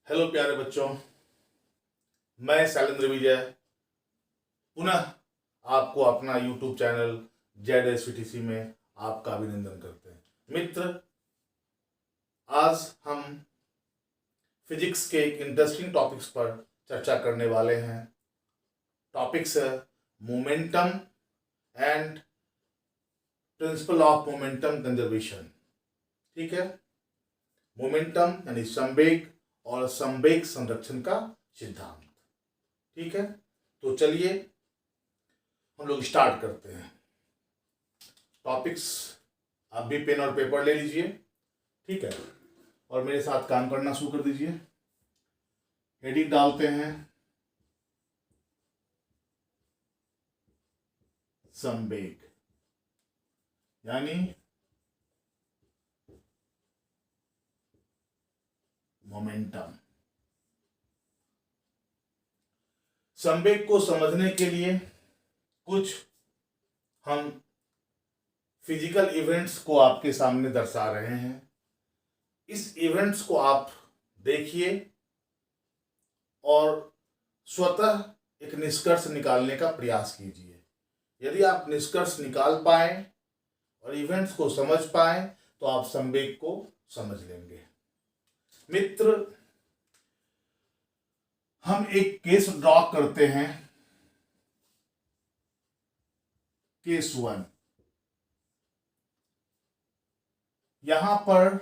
Hello प्यारे बच्चों, मैं शैलेंद्र विजय पुनः आपको अपना यूट्यूब चैनल ZSVTC में आपका अभिनंदन करते हैं। मित्र, आज हम फिजिक्स के एक इंटरेस्टिंग टॉपिक्स पर चर्चा करने वाले हैं। टॉपिक्स है momentum and principle of momentum conservation. ठीक है, मोमेंटम यानी संवेग और संवेग संरक्षण का सिद्धांत। ठीक है, तो चलिए हम लोग स्टार्ट करते हैं। टॉपिक्स आप भी पेन और पेपर ले लीजिए, ठीक है, और मेरे साथ काम करना शुरू कर दीजिए। हेडिंग डालते हैं संवेग यानी मोमेंटम। संवेग को समझने के लिए कुछ हम फिजिकल इवेंट्स को आपके सामने दर्शा रहे हैं। इस इवेंट्स को आप देखिए और स्वतः एक निष्कर्ष निकालने का प्रयास कीजिए। यदि आप निष्कर्ष निकाल पाए और इवेंट्स को समझ पाए तो आप संवेग को समझ लेंगे। मित्र, हम एक केस ड्रॉ करते हैं। केस 1, यहां पर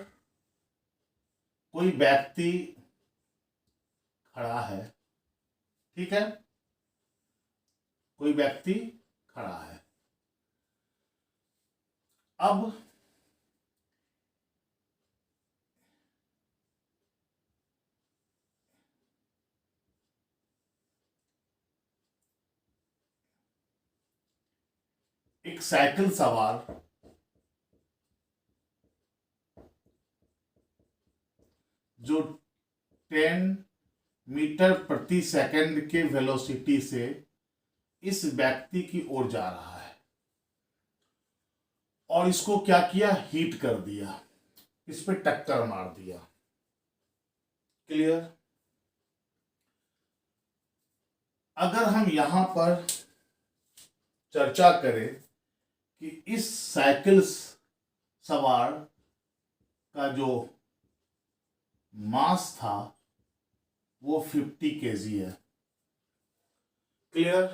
कोई व्यक्ति खड़ा है। ठीक है, कोई व्यक्ति खड़ा है। अब एक साइकिल सवार जो 10 मीटर प्रति सेकंड के वेलोसिटी से इस व्यक्ति की ओर जा रहा है और इसको क्या किया, हिट कर दिया, इस पे टक्कर मार दिया। क्लियर? अगर हम यहां पर चर्चा करें कि इस साइकिल सवार का जो मास था वो 50 kg है। क्लियर?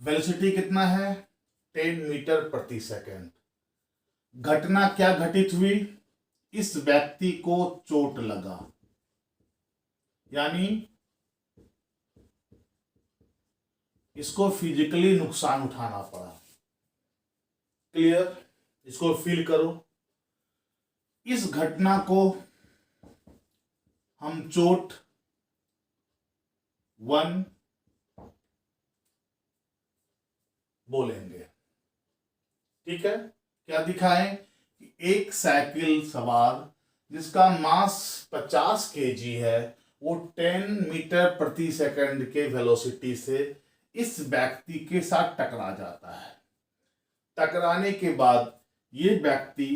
वेलोसिटी कितना है, 10 मीटर प्रति सेकंड। घटना क्या घटित हुई, इस व्यक्ति को चोट लगा, यानी इसको फिजिकली नुकसान उठाना पड़ा। क्लियर? इसको फील करो। इस घटना को हम चोट 1 बोलेंगे। ठीक है, क्या दिखाएं कि एक साइकिल सवार जिसका मास 50 kg है वो 10 मीटर प्रति सेकंड के वेलोसिटी से इस व्यक्ति के साथ टकरा जाता है। टकराने के बाद ये व्यक्ति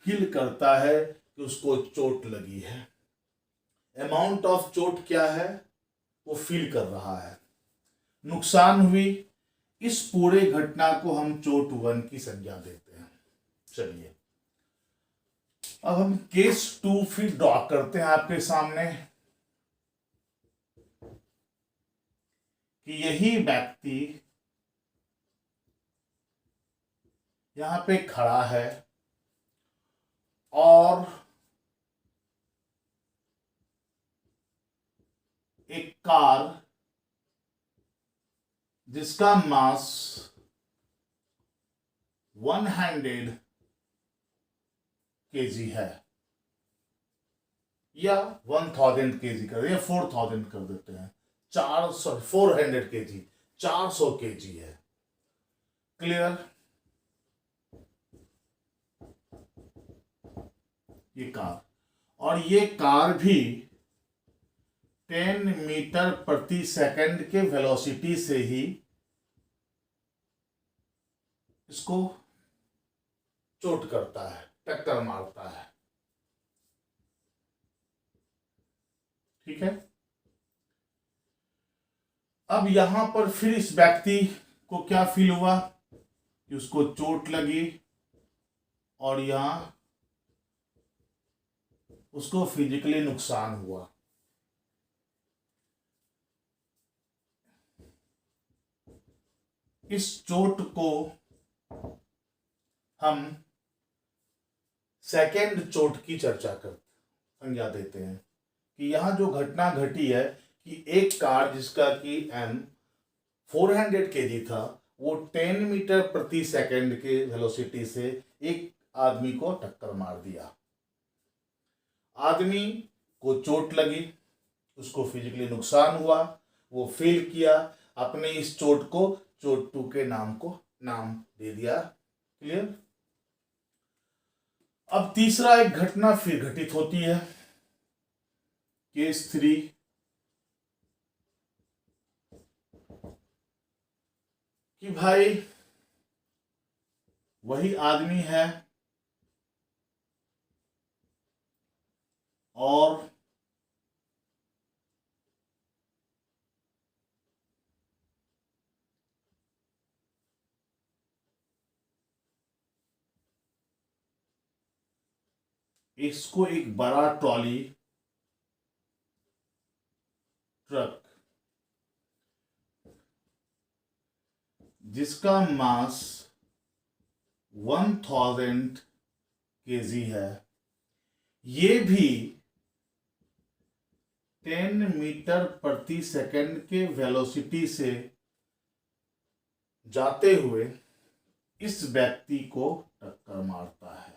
फील करता है कि उसको चोट लगी है। अमाउंट ऑफ चोट क्या है वो फील कर रहा है, नुकसान हुई। इस पूरे घटना को हम चोट 1 की संज्ञा देते हैं। चलिए अब हम केस 2 फिर ड्रॉ करते हैं आपके सामने कि यही व्यक्ति यहां पे खड़ा है और एक कार जिसका मास 100 kg है या 1000 kg कर या 4000 कर देते हैं, 400 kg 400 kg है। क्लियर? ये कार, और ये कार भी 10 मीटर प्रति सेकंड के वेलोसिटी से ही इसको चोट करता है, टक्कर मारता है। ठीक है। अब यहां पर फिर इस व्यक्ति को क्या फील हुआ कि उसको चोट लगी और यहां उसको फिजिकली नुकसान हुआ। इस चोट को हम सेकेंड चोट की चर्चा कर संज्ञा देते हैं कि यहां जो घटना घटी है कि एक कार जिसका कि एम 400 kg था, वो 10 मीटर प्रति सेकंड के वेलोसिटी से एक आदमी को टक्कर मार दिया। आदमी को चोट लगी, उसको फिजिकली नुकसान हुआ, वो फील किया, अपने इस चोट को चोट 2 के नाम दे दिया। क्लियर। अब तीसरा एक घटना फिर घटित होती है, केस 3। कि भाई वही आदमी है और इसको एक बड़ा ट्रॉली ट्रक जिसका मास 1000 kg है, ये भी 10 मीटर प्रति सेकंड के वेलोसिटी से जाते हुए इस व्यक्ति को टक्कर मारता है।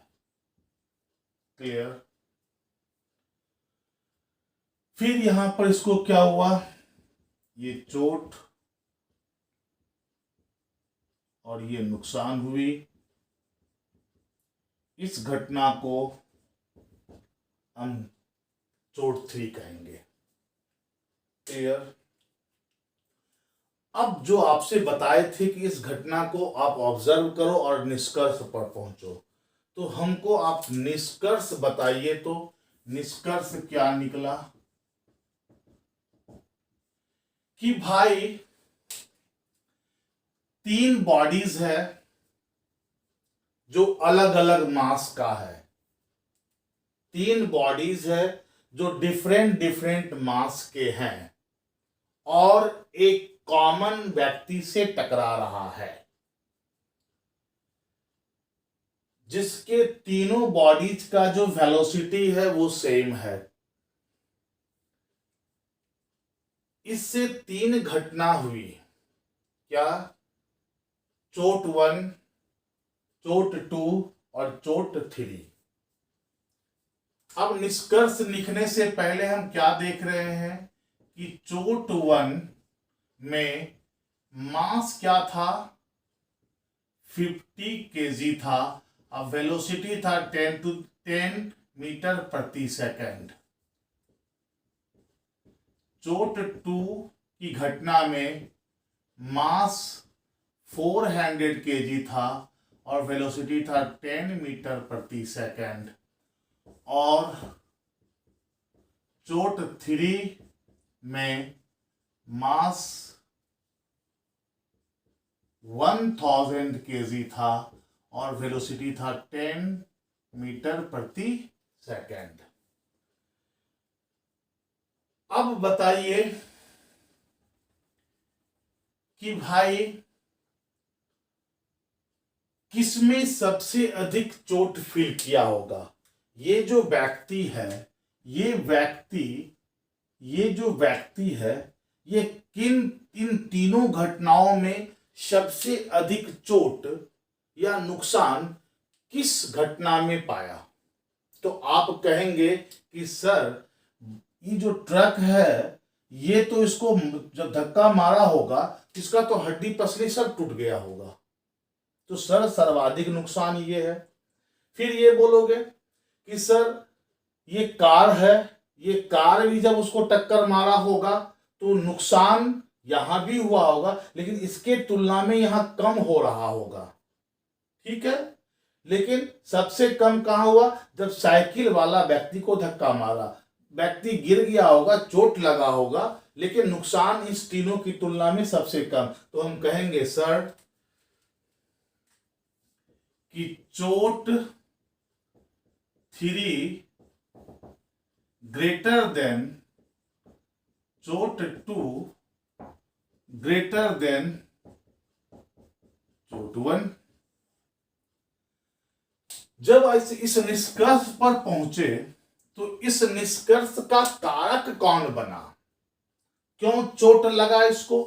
क्लियर। फिर यहां पर इसको क्या हुआ, ये चोट और ये नुकसान हुई। इस घटना को हम चोट 3 कहेंगे। क्लियर। अब जो आपसे बताए थे कि इस घटना को आप ऑब्जर्व करो और निष्कर्ष पर पहुंचो, तो हमको आप निष्कर्ष बताइए। तो निष्कर्ष क्या निकला कि भाई 3 बॉडीज है जो अलग अलग मास का है। 3 बॉडीज है जो डिफरेंट डिफरेंट मास के हैं और एक कॉमन व्यक्ति से टकरा रहा है, जिसके तीनों बॉडीज का जो वेलोसिटी है वो सेम है। इससे 3 घटना हुई। क्या? चोट 1, चोट 2 और चोट 3। अब निष्कर्ष लिखने से पहले हम क्या देख रहे हैं कि चोट 1 में मास क्या था, 50 kg था। अब वेलोसिटी था 10 मीटर प्रति सेकंड। चोट 2 की घटना में मास 400 kg था और वेलोसिटी था 10 मीटर प्रति सेकंड। और चोट 3 में मास 1000 kg था और वेलोसिटी था 10 मीटर प्रति सेकंड। अब बताइए कि भाई किसमें सबसे अधिक चोट फील किया होगा। ये जो व्यक्ति है, ये जो व्यक्ति है, ये इन तीनों घटनाओं में सबसे अधिक चोट या नुकसान किस घटना में पाया। तो आप कहेंगे कि सर ये जो ट्रक है, ये तो इसको जब धक्का मारा होगा इसका तो हड्डी पसली सब टूट गया होगा, तो सर सर्वाधिक नुकसान ये है। फिर ये बोलोगे कि सर ये कार है, ये कार भी जब उसको टक्कर मारा होगा तो नुकसान यहां भी हुआ होगा, लेकिन इसके तुलना में यहां कम हो रहा होगा। ठीक है। लेकिन सबसे कम कहां हुआ, जब साइकिल वाला व्यक्ति को धक्का मारा। व्यक्ति गिर गया होगा, चोट लगा होगा, लेकिन नुकसान इस तीनों की तुलना में सबसे कम। तो हम कहेंगे सर कि चोट 3 ग्रेटर देन चोट 2 ग्रेटर देन चोट 1। जब इस निष्कर्ष पर पहुंचे तो इस निष्कर्ष का कारक कौन बना, क्यों चोट लगा इसको,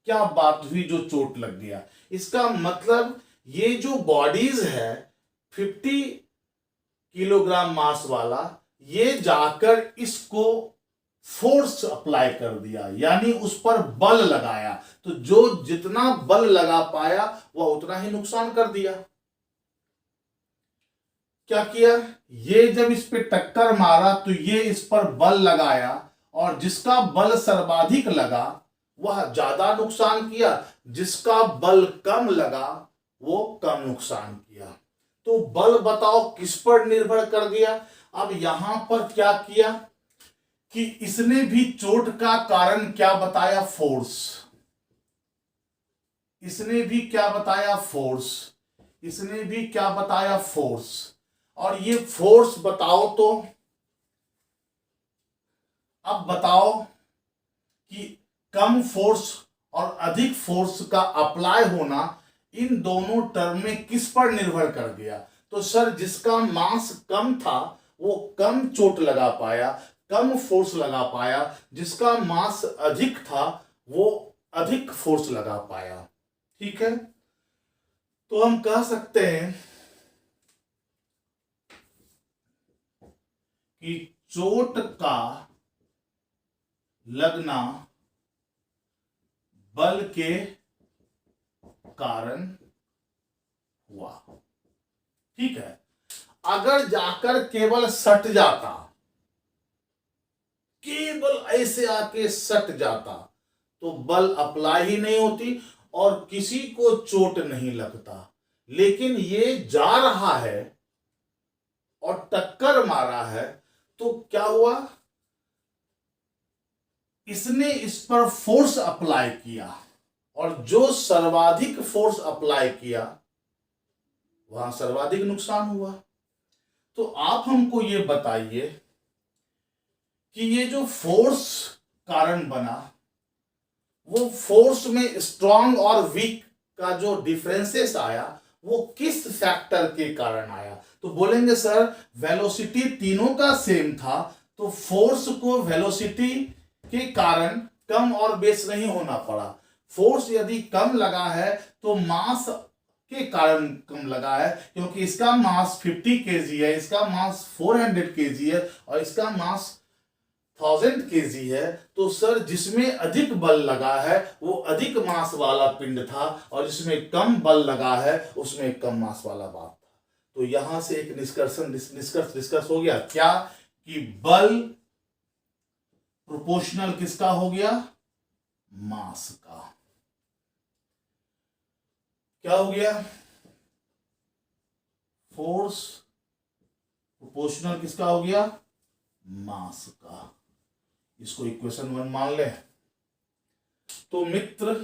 क्या बात हुई जो चोट लग गया। इसका मतलब ये जो बॉडीज है 50 किलोग्राम मास वाला, ये जाकर इसको फोर्स अप्लाई कर दिया, यानी उस पर बल लगाया। तो जो जितना बल लगा पाया वह उतना ही नुकसान कर दिया। क्या किया, ये जब इस पे टक्कर मारा तो ये इस पर बल लगाया, और जिसका बल सर्वाधिक लगा वह ज्यादा नुकसान किया, जिसका बल कम लगा वो कम नुकसान किया। तो बल बताओ किस पर निर्भर कर गया। अब यहां पर क्या किया कि इसने भी चोट का कारण क्या बताया, फोर्स। इसने भी क्या बताया, फोर्स। इसने भी क्या बताया, फोर्स। और ये फोर्स बताओ तो अब बताओ कि कम फोर्स और अधिक फोर्स का अप्लाई होना इन दोनों टर्म में किस पर निर्भर कर गया। तो सर जिसका मास कम था वो कम चोट लगा पाया, कम फोर्स लगा पाया, जिसका मास अधिक था वो अधिक फोर्स लगा पाया। ठीक है, तो हम कह सकते हैं कि चोट का लगना बल के कारण हुआ। ठीक है, अगर जाकर केवल सट जाता, केवल ऐसे आके सट जाता तो बल अप्लाई ही नहीं होती और किसी को चोट नहीं लगता। लेकिन ये जा रहा है और टक्कर मारा है, तो क्या हुआ, इसने इस पर फोर्स अप्लाई किया, और जो सर्वाधिक फोर्स अप्लाई किया वहां सर्वाधिक नुकसान हुआ। तो आप हमको ये बताइए कि ये जो फोर्स कारण बना, वो फोर्स में स्ट्रांग और वीक का जो डिफरेंसेस आया वो किस फैक्टर के कारण आया। तो बोलेंगे सर वेलोसिटी तीनों का सेम था, तो फोर्स को वेलोसिटी के कारण कम और बेस नहीं होना पड़ा। फोर्स यदि कम लगा है तो मास के कारण कम लगा है, क्योंकि इसका मास 50 केजी है, इसका मास 400 केजी है और इसका मास 1000 केजी है। तो सर जिसमें अधिक बल लगा है वो अधिक मास वाला पिंड था, और जिसमें कम बल लगा है उसमें कम मास वाला बात था। तो यहां से एक निष्कर्ष हो गया क्या, कि बल प्रोपोर्शनल किसका हो गया, मास का। क्या हो गया, फोर्स प्रोपोर्शनल किसका हो गया, मास का। इसको इक्वेशन 1 मान ले। तो मित्र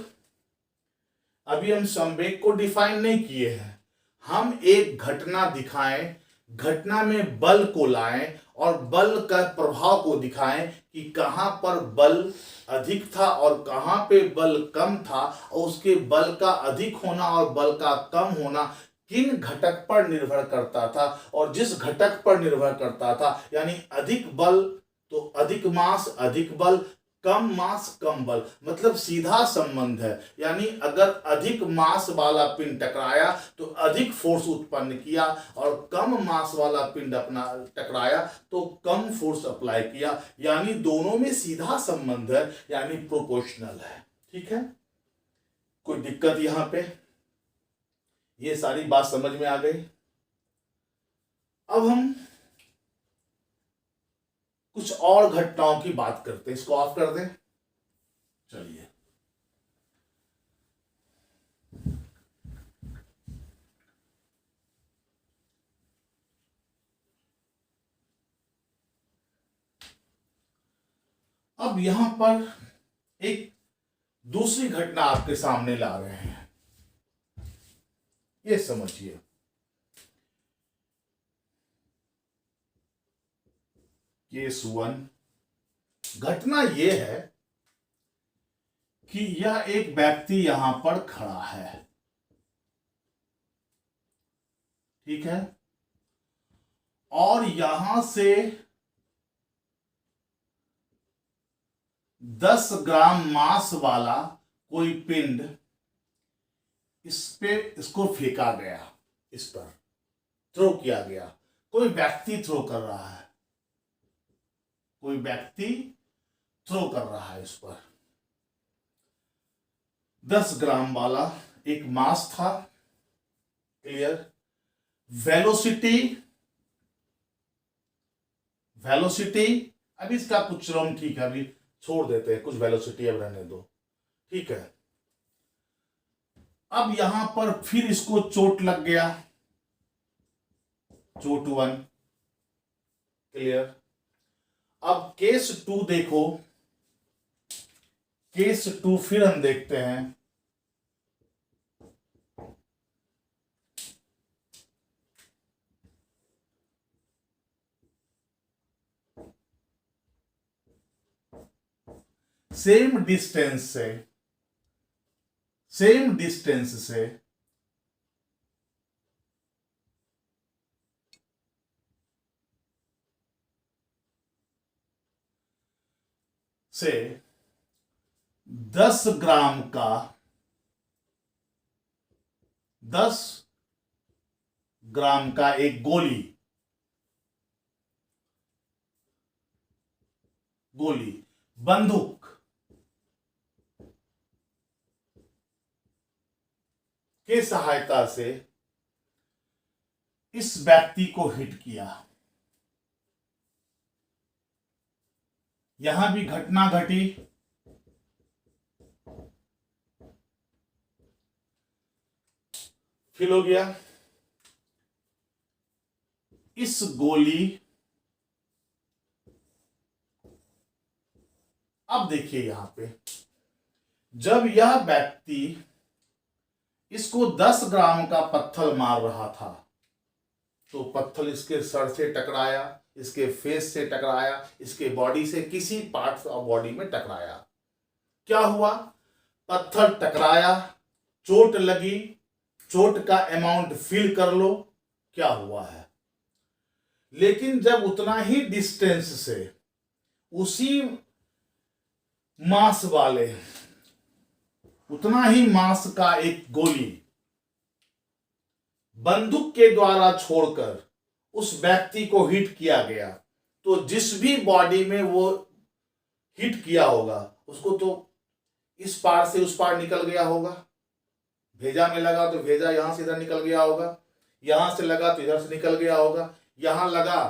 अभी हम संवेग को डिफाइन नहीं किए हैं, हम एक घटना दिखाएं, घटना में बल को लाएं और बल का प्रभाव को दिखाएं कि कहां पर बल अधिक था और कहां पे बल कम था, और उसके बल का अधिक होना और बल का कम होना किन घटक पर निर्भर करता था। और जिस घटक पर निर्भर करता था, यानी अधिक बल तो अधिक मास अधिक बल, कम मास कम बल, मतलब सीधा संबंध है। यानी अगर अधिक मास वाला पिंड टकराया तो अधिक फोर्स उत्पन्न किया, और कम मास वाला पिंड अपना टकराया तो कम फोर्स अप्लाई किया, यानी दोनों में सीधा संबंध है, यानी प्रोपोर्शनल है। ठीक है, कोई दिक्कत यहां पे, ये सारी बात समझ में आ गई। अब हम कुछ और घटनाओं की बात करते हैं, इसको ऑफ कर दें। चलिए, अब यहां पर एक दूसरी घटना आपके सामने ला रहे हैं, ये समझिए। केस 1, घटना यह है कि यह एक व्यक्ति यहां पर खड़ा है, ठीक है, और यहां से 10 ग्राम मांस वाला कोई पिंड इसको फेंका गया, इस पर थ्रो किया गया। कोई व्यक्ति थ्रो कर रहा है, कोई व्यक्ति थ्रो कर रहा है इस पर। 10 ग्राम वाला एक मास था, क्लियर। वेलोसिटी अभी इसका कुछ रोम ठीक है, अभी छोड़ देते हैं, कुछ वेलोसिटी अब रहने दो, ठीक है। अब यहां पर फिर इसको चोट लग गया, चोट 1, क्लियर। अब केस 2 देखो, केस 2 फिर हम देखते हैं। सेम डिस्टेंस से 10 ग्राम का 10 ग्राम का एक गोली बंदूक के सहायता से इस व्यक्ति को हिट किया। यहां भी घटना घटी, फिल हो गया। इस गोली, अब देखिए यहां पे, जब यह व्यक्ति इसको 10 ग्राम का पत्थर मार रहा था, तो पत्थर इसके सर से टकराया, इसके फेस से टकराया, इसके बॉडी से किसी पार्ट ऑफ बॉडी में टकराया। क्या हुआ? पत्थर टकराया, चोट लगी, चोट का अमाउंट फिल कर लो, क्या हुआ है। लेकिन जब उतना ही डिस्टेंस से उसी मास वाले, उतना ही मास का एक गोली बंदूक के द्वारा छोड़कर उस व्यक्ति को हिट किया गया, तो जिस भी बॉडी में वो हिट किया होगा उसको तो इस पार से उस पार निकल गया होगा। भेजा में लगा तो भेजा यहां से इधर निकल गया होगा, यहां से लगा तो इधर से निकल गया होगा, यहां लगा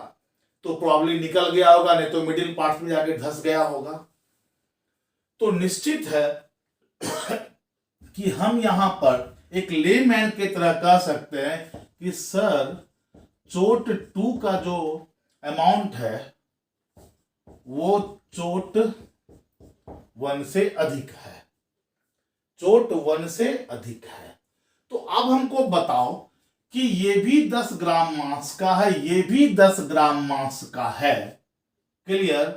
तो प्रॉब्लली निकल गया होगा, नहीं तो मिडिल पार्ट में जाके धंस गया होगा। तो निश्चित है कि हम यहां पर एक लेमैन की तरह कह सकते हैं कि सर चोट 2 का जो अमाउंट है वो चोट 1 से अधिक है, चोट 1 से अधिक है। तो अब हमको बताओ कि ये भी 10 ग्राम मांस का है, ये भी 10 ग्राम मांस का है, क्लियर,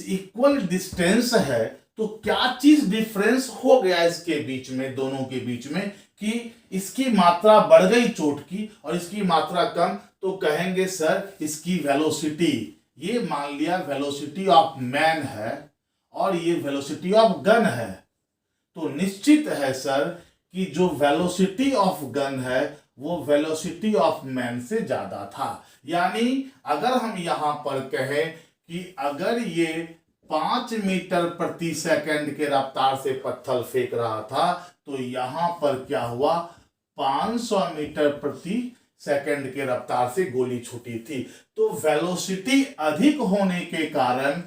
इक्वल डिस्टेंस है, तो क्या चीज डिफरेंस हो गया इसके बीच में, दोनों के बीच में, कि इसकी मात्रा बढ़ गई चोट की और इसकी मात्रा कम, तो कहेंगे सर इसकी वेलोसिटी, ये मान लिया वेलोसिटी ऑफ मैन है और ये वेलोसिटी ऑफ गन है, तो निश्चित है सर कि जो वेलोसिटी ऑफ गन है वो वेलोसिटी ऑफ मैन से ज्यादा था। यानी अगर हम यहां पर कहें कि अगर ये 5 मीटर प्रति सेकंड के रफ्तार से पत्थर फेंक रहा था, तो यहां पर क्या हुआ, 500 मीटर प्रति सेकंड के रफ्तार से गोली छूटी थी। तो वेलोसिटी अधिक होने के कारण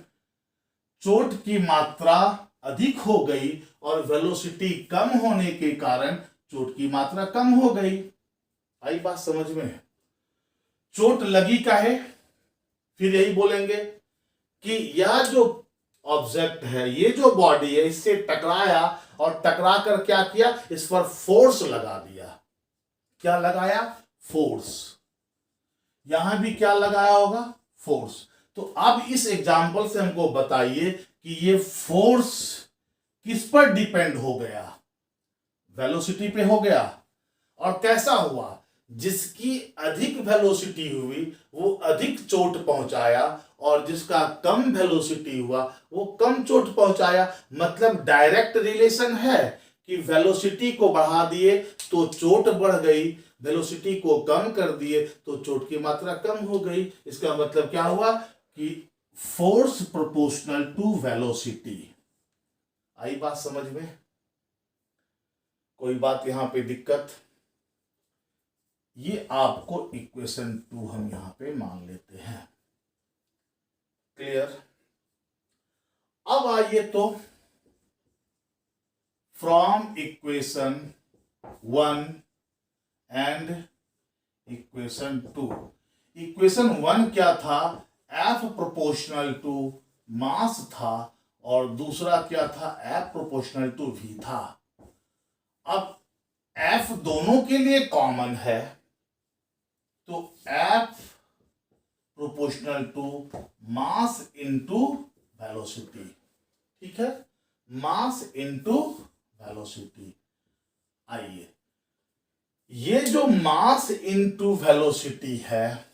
चोट की मात्रा अधिक हो गई और वेलोसिटी कम होने के कारण चोट की मात्रा कम हो गई। आई बात समझ में? चोट लगी काहे? फिर यही बोलेंगे कि यह जो ऑब्जेक्ट है, ये जो बॉडी है, इससे टकराया और टकरा कर क्या किया, इस पर फोर्स लगा दिया। क्या लगाया, फोर्स। यहां भी क्या लगाया होगा, फोर्स। तो अब इस एग्जाम्पल से हमको बताइए कि ये फोर्स किस पर डिपेंड हो गया, वेलोसिटी पे हो गया। और कैसा हुआ, जिसकी अधिक वेलोसिटी हुई वो अधिक चोट पहुंचाया, और जिसका कम वेलोसिटी हुआ वो कम चोट पहुंचाया। मतलब डायरेक्ट रिलेशन है कि वेलोसिटी को बढ़ा दिए तो चोट बढ़ गई, वेलोसिटी को कम कर दिए तो चोट की मात्रा कम हो गई। इसका मतलब क्या हुआ कि फोर्स प्रोपोर्शनल टू वेलोसिटी। आई बात समझ में? कोई बात यहां पे दिक्कत? ये आपको इक्वेशन 2 हम यहां पे मान लेते हैं। क्लियर? अब आइए तो from equation 1 and equation 2। Equation 1 क्या था, F प्रोपोर्शनल टू मास था, और दूसरा क्या था, F प्रोपोर्शनल टू V था। अब F दोनों के लिए कॉमन है, तो F proportional to mass into velocity. ठीक है, मास इनटू वेलोसिटी। आइए, ये जो मास इनटू वेलोसिटी है,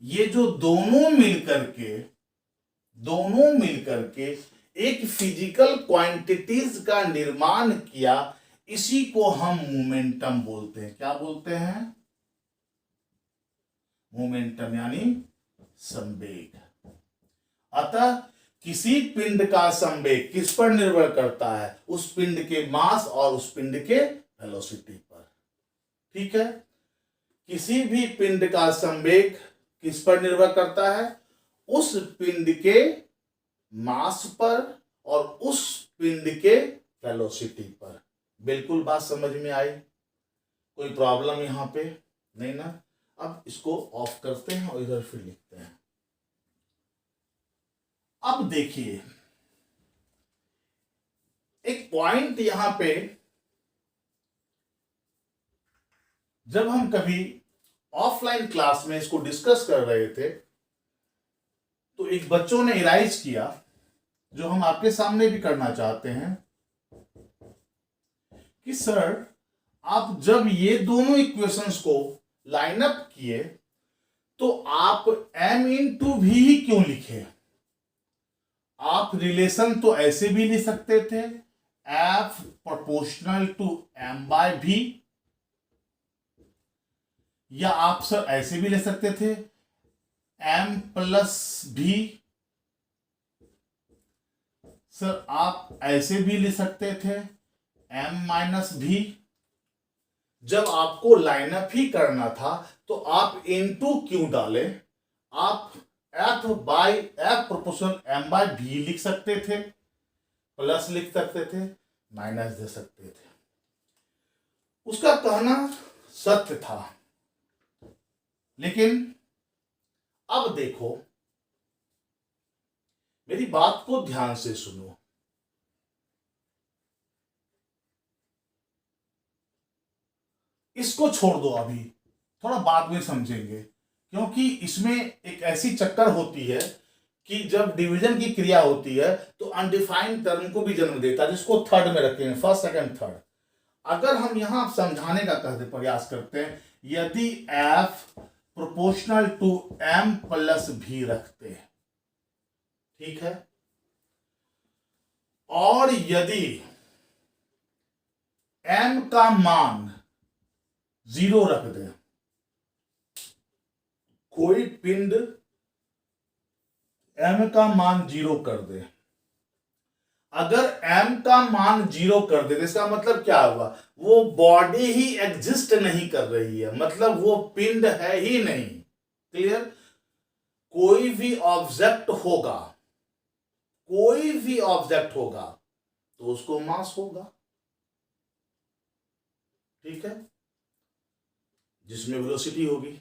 ये जो दोनों मिलकर के एक फिजिकल क्वांटिटीज का निर्माण किया, इसी को हम मोमेंटम बोलते हैं। क्या बोलते हैं, मोमेंटम, यानी संवेग। अतः किसी पिंड का संवेग किस पर निर्भर करता है, उस पिंड के मास और उस पिंड के वेलोसिटी पर। ठीक है, किसी भी पिंड का संवेग किस पर निर्भर करता है, उस पिंड के मास पर और उस पिंड के वेलोसिटी पर। बिल्कुल बात समझ में आई? कोई प्रॉब्लम यहां पे नहीं ना? अब इसको ऑफ करते हैं और इधर फिर लिखते हैं। अब देखिए, एक पॉइंट यहां पे, जब हम कभी ऑफलाइन क्लास में इसको डिस्कस कर रहे थे, तो एक बच्चों ने इराइज किया, जो हम आपके सामने भी करना चाहते हैं, कि सर आप जब ये दोनों इक्वेशंस को लाइन अप किए तो आप m इंटू वी ही क्यों लिखे? आप रिलेशन तो ऐसे भी लिख सकते थे, F proportional to m by v, या आप सर ऐसे भी ले सकते थे m प्लस v। सर आप ऐसे भी ले सकते थे m माइनस v। जब आपको लाइनअप ही करना था तो आप इनटू क्यों डाले? आप F proportional m by v लिख सकते थे, प्लस लिख सकते थे, माइनस दे सकते थे। उसका कहना सत्य था, लेकिन अब देखो, मेरी बात को ध्यान से सुनो। इसको छोड़ दो, अभी थोड़ा बाद में समझेंगे, क्योंकि इसमें एक ऐसी चक्कर होती है कि जब डिवीजन की क्रिया होती है तो अनडिफाइंड टर्म को भी जन्म देता है, जिसको थर्ड में रखेंगे, फर्स्ट सेकंड थर्ड। अगर हम यहां समझाने का प्रयास करते हैं, यदि F proportional to m plus v रखते हैं, ठीक है, और यदि m का मान 0 रख दे, कोई पिंड m का मान 0 कर दे, अगर m का मान 0 कर दे तो इसका मतलब क्या हुआ, वो बॉडी ही एग्जिस्ट नहीं कर रही है, मतलब वो पिंड है ही नहीं। क्लियर? कोई भी ऑब्जेक्ट होगा तो उसको मास होगा, ठीक है, जिसमें वेलोसिटी होगी।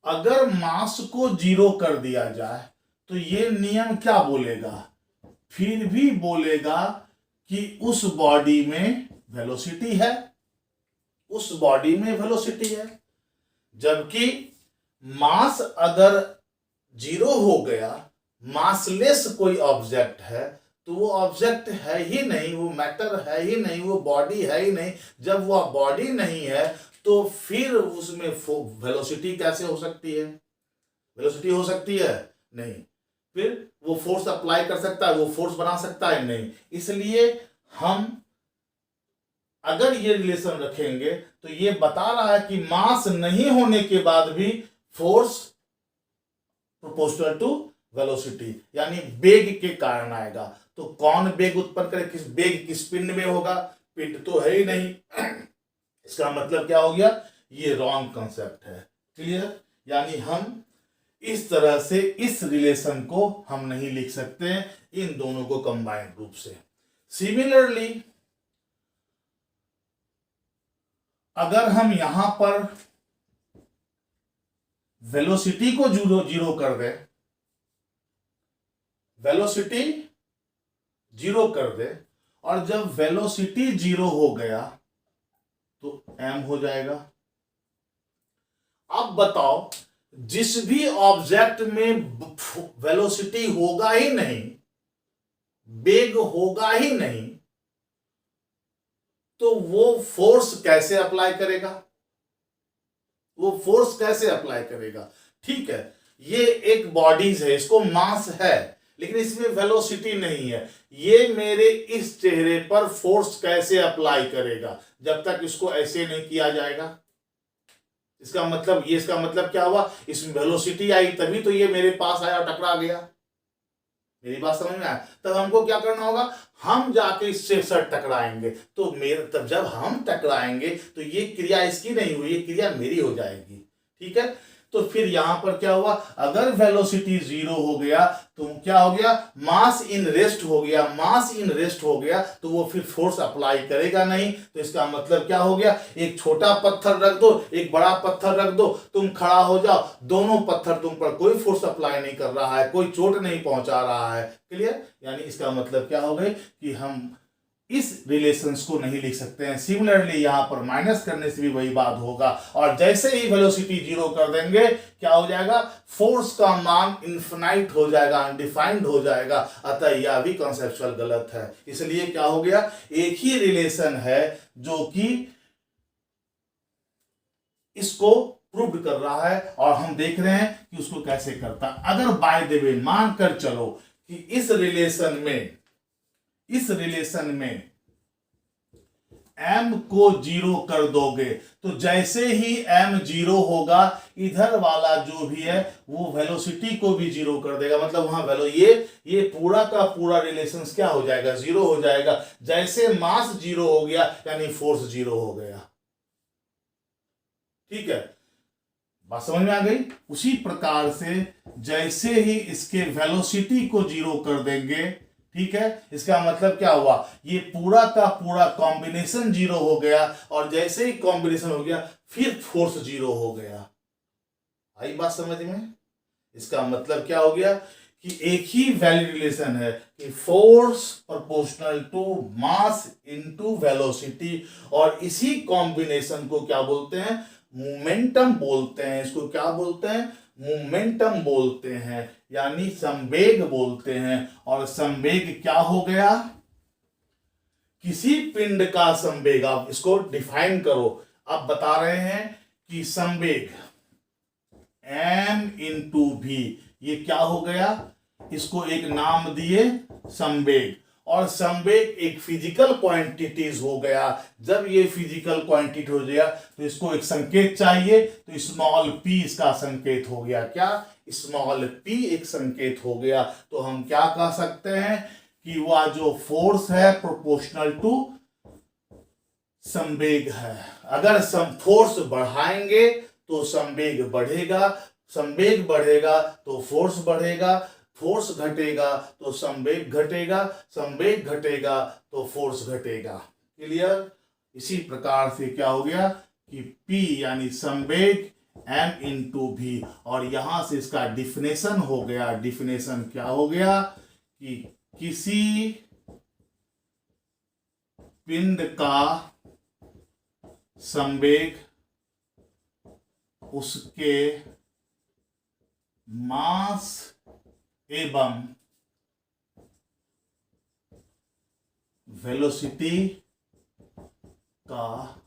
अगर मास को 0 कर दिया जाए तो ये नियम क्या बोलेगा, फिर भी बोलेगा कि उस बॉडी में वेलोसिटी है, उस बॉडी में वेलोसिटी है। जबकि मास अगर जीरो हो गया, मासलेस कोई ऑब्जेक्ट है, तो वो ऑब्जेक्ट है ही नहीं, वो मैटर है ही नहीं, वो बॉडी है ही नहीं। जब वो बॉडी नहीं है तो फिर उसमें वेलोसिटी कैसे हो सकती है, वेलोसिटी हो सकती है नहीं। फिर वो फोर्स अप्लाई कर सकता है, वो फोर्स बना सकता है नहीं। इसलिए हम अगर ये रिलेशन रखेंगे तो ये बता रहा है कि मास नहीं होने के बाद भी फोर्स प्रोपोर्शनल टू वेलोसिटी, यानी वेग के कारण आएगा। तो कौन वेग उत्पन्न करे, किस वेग किस पिंड में होगा, पिंड तो है ही नहीं। इसका मतलब क्या हो गया, ये रॉन्ग कंसेप्ट है। क्लियर, यानी हम इस तरह से इस रिलेशन को हम नहीं लिख सकते इन दोनों को कंबाइंड रूप से। सिमिलरली अगर हम यहां पर वेलोसिटी को जीरो कर दे, वेलोसिटी जीरो कर दे, और जब वेलोसिटी जीरो हो गया तो m हो जाएगा। अब बताओ, जिस भी ऑब्जेक्ट में वेलोसिटी होगा ही नहीं, वेग होगा ही नहीं, तो वो फोर्स कैसे अप्लाई करेगा, वो फोर्स कैसे अप्लाई करेगा। ठीक है, ये एक बॉडीज है, इसको मास है, लेकिन इसमें वेलोसिटी नहीं है। ये मेरे इस चेहरे पर फोर्स कैसे अप्लाई करेगा, जब तक इसको ऐसे नहीं किया जाएगा। इसका मतलब, ये इसका मतलब क्या हुआ, इसमें वेलोसिटी आई तभी तो ये मेरे पास आया और टकरा गया। मेरी बात समझ में आया। तब हमको क्या करना होगा, हम जाके इससे सर टकराएंगे, तो मेरे तब जब हम टकराएंगे तो ये क्रिया इसकी नहीं हुई, ये क्रिया मेरी हो जाएगी। ठीक है, तो फिर यहां पर क्या हुआ, अगर वेलोसिटी जीरो हो गया तो क्या हो गया, मास इन रेस्ट हो गया। मास इन रेस्ट हो गया तो वो फिर फोर्स अप्लाई करेगा नहीं। तो इसका मतलब क्या हो गया, एक छोटा पत्थर रख दो, एक बड़ा पत्थर रख दो, तुम खड़ा हो जाओ, दोनों पत्थर तुम पर कोई फोर्स अप्लाई नहीं कर रहा है, कोई चोट नहीं पहुंचा रहा है। क्लियर, यानी इसका मतलब क्या हो गई कि हम इस रिलेशंस को नहीं लिख सकते हैं। सिमिलरली यहां पर माइनस करने से भी वही बात होगा, और जैसे ही वेलोसिटी जीरो कर देंगे क्या हो जाएगा, फोर्स का मान इन्फिनाइट हो जाएगा, अनडिफाइंड हो जाएगा। अतः यह भी कॉन्सेप्चुअल गलत है। इसलिए क्या हो गया, एक ही रिलेशन है जो कि इसको प्रूव कर रहा है, और हम देख रहे हैं कि उसको कैसे करता। अगर बाय द वे मान कर चलो कि इस रिलेशन में m को जीरो कर दोगे, तो जैसे ही m जीरो होगा, इधर वाला जो भी है वो वेलोसिटी को भी जीरो कर देगा। मतलब वहां ये पूरा का पूरा रिलेशन क्या हो जाएगा, जीरो हो जाएगा। जैसे मास जीरो हो गया यानी फोर्स जीरो हो गया। ठीक है, बात समझ में आ गई। उसी प्रकार से जैसे ही इसके वेलोसिटी को जीरो कर देंगे, ठीक है, इसका मतलब क्या हुआ, ये पूरा का पूरा कॉम्बिनेशन जीरो हो गया, और जैसे ही कॉम्बिनेशन हो गया फिर फोर्स जीरो हो गया। आई बात समझ में। इसका मतलब क्या हो गया कि एक ही वैलिड रिलेशन है कि force proportional to mass into velocity, और इसी कॉम्बिनेशन को क्या बोलते हैं, मोमेंटम बोलते हैं। इसको क्या बोलते हैं, मोमेंटम बोलते हैं, यानी संवेग बोलते हैं। और संवेग क्या हो गया, किसी पिंड का संवेग। आप इसको डिफाइन करो। अब बता रहे हैं कि संवेग m इंटू v, ये क्या हो गया, इसको एक नाम दिए संवेग। और संवेग एक फिजिकल क्वांटिटीज हो गया। जब ये फिजिकल क्वांटिटी हो गया तो इसको एक संकेत चाहिए, तो स्मॉल p इसका संकेत हो गया। क्या, स्मॉल p एक संकेत हो गया। तो हम क्या कह सकते हैं कि वह जो फोर्स है प्रोपोर्शनल टू संवेग है। अगर फोर्स बढ़ाएंगे तो संवेग बढ़ेगा, संवेग बढ़ेगा तो फोर्स बढ़ेगा, फोर्स घटेगा तो संवेग घटेगा, संवेग घटेगा तो फोर्स घटेगा। क्लियर। इसी प्रकार से क्या हो गया कि P यानी संवेग m इंटू भी। और यहां से इसका डिफिनेशन हो गया, डिफिनेशन क्या हो गया कि किसी पिंड का संवेग उसके मास एवं वेलोसिटी का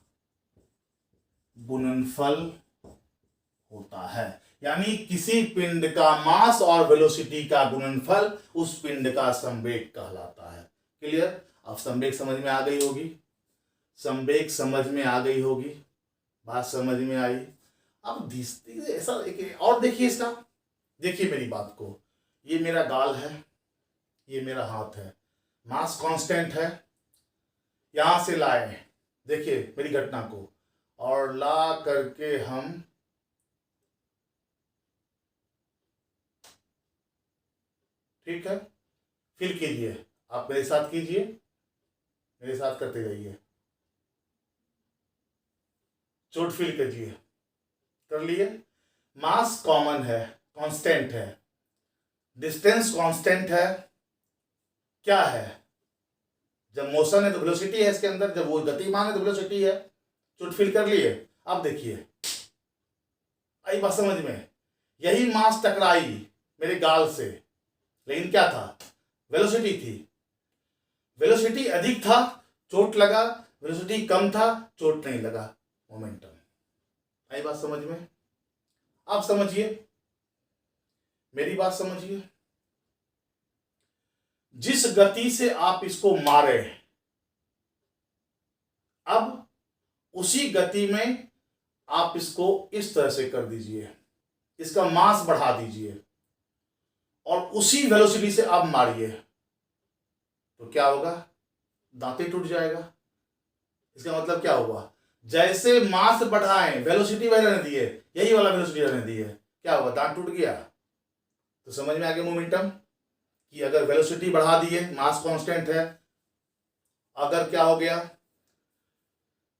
गुणनफल होता है। यानी किसी पिंड का मास और वेलोसिटी का गुणनफल उस पिंड का संवेग कहलाता है। क्लियर? अब संवेग समझ में आ गई होगी, संवेग समझ में आ गई होगी, बात समझ में आई। अब ऐसा और देखिए इसका, देखिए मेरी बात को, ये मेरा गाल है, ये मेरा हाथ है, मास कांस्टेंट है, यहां से लाए, देखिए मेरी घटना को, और ला करके हम ठीक है, फिर कीजिए, आप मेरे साथ कीजिए, मेरे साथ करते जाइए, चोट फील कीजिए, कर लिए। मास कॉमन है, कांस्टेंट है, डिस्टेंस कांस्टेंट है, क्या है, जब मोशन है तो वेलोसिटी है इसके अंदर, जब वो गतिमान है तो वेलोसिटी है। चोट फील कर लिए। अब देखिए आई बात समझ में, यही मास टकराई मेरे गाल से, लेकिन क्या था, वेलोसिटी थी, वेलोसिटी अधिक था चोट लगा, वेलोसिटी कम था चोट नहीं लगा, मोमेंटम। आई बात समझ में? आप समझिए, मेरी बात समझिए, जिस गति से आप इसको मारे, अब उसी गति में आप इसको इस तरह से कर दीजिए, इसका मास बढ़ा दीजिए और उसी वेलोसिटी से आप मारिए, तो क्या होगा, दांते टूट जाएगा। इसका मतलब क्या हुआ, जैसे मास बढ़ाएं वेलोसिटी वही रहने दिए, यही वाला वेलोसिटी रहने दिए, क्या होगा, दांत टूट गया। तो समझ में आ गया मोमेंटम कि अगर वेलोसिटी बढ़ा दिए, मास कांस्टेंट है, अगर क्या हो गया,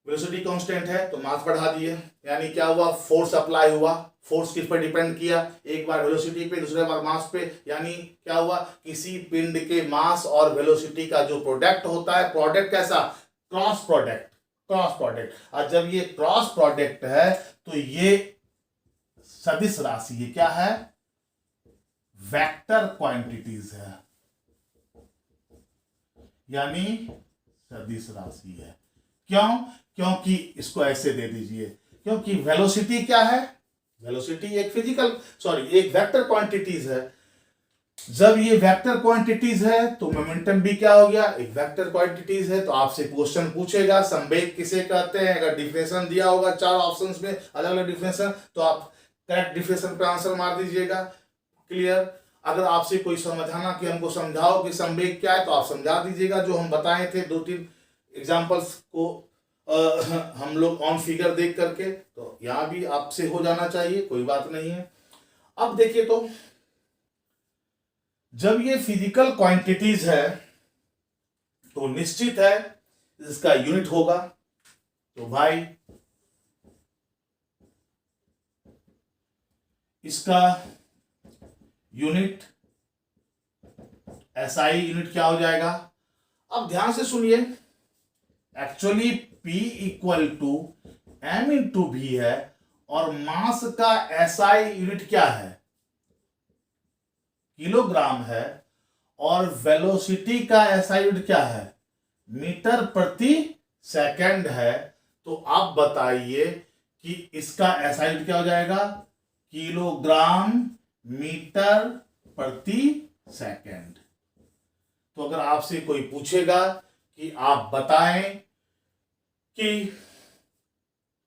वेलोसिटी कांस्टेंट है तो मास बढ़ा दिए, यानी क्या हुआ, फोर्स अप्लाई हुआ, फोर्स किस पर डिपेंड किया, एक बार वेलोसिटी पे, दूसरे बार मास पे, यानी क्या हुआ, किसी पिंड के मास और वेलोसिटी का जो प्रोडक्ट होता है, प्रोडक्ट कैसा, क्रॉस प्रोडक्ट, क्रॉस प्रोडक्ट। और जब ये क्रॉस प्रोडक्ट है तो ये सदिश राशि, ये क्या है, वेक्टर क्वांटिटीज है, यानी सदिश राशि है। क्यों? क्योंकि इसको ऐसे दे दीजिए, क्योंकि वेलोसिटी क्या है, वेलोसिटी एक फिजिकल एक वेक्टर क्वांटिटीज है। जब ये वेक्टर क्वांटिटीज है तो मोमेंटम भी क्या हो गया, एक वेक्टर क्वांटिटीज है। तो आपसे क्वेश्चन पूछेगा संवेग किसे कहते हैं, अगर डिफिनेशन दिया होगा 4 ऑप्शंस में अलग अलग डिफिनेशन, तो आप करेक्ट डिफिनेशन पे आंसर मार दीजिएगा। क्लियर? अगर आपसे कोई समझाना कि हमको समझाओ कि संवेग क्या है, तो आप समझा दीजिएगा, जो हम बताए थे 2-3 एग्जाम्पल्स को हम लोग ऑन फिगर देख करके, तो यहां भी आपसे हो जाना चाहिए, कोई बात नहीं है। अब देखिए, तो जब ये फिजिकल क्वांटिटीज है तो निश्चित है इसका यूनिट होगा, तो भाई इसका यूनिट एसआई यूनिट क्या हो जाएगा। अब ध्यान से सुनिए, actually P equal to M into भी है, और मास का एसआई यूनिट क्या है, किलोग्राम है, और वेलोसिटी का एसआई यूनिट क्या है, मीटर प्रति सेकंड है। तो आप बताइए कि इसका एसआई यूनिट क्या हो जाएगा, किलोग्राम मीटर प्रति सेकंड। तो अगर आपसे कोई पूछेगा कि आप बताएं कि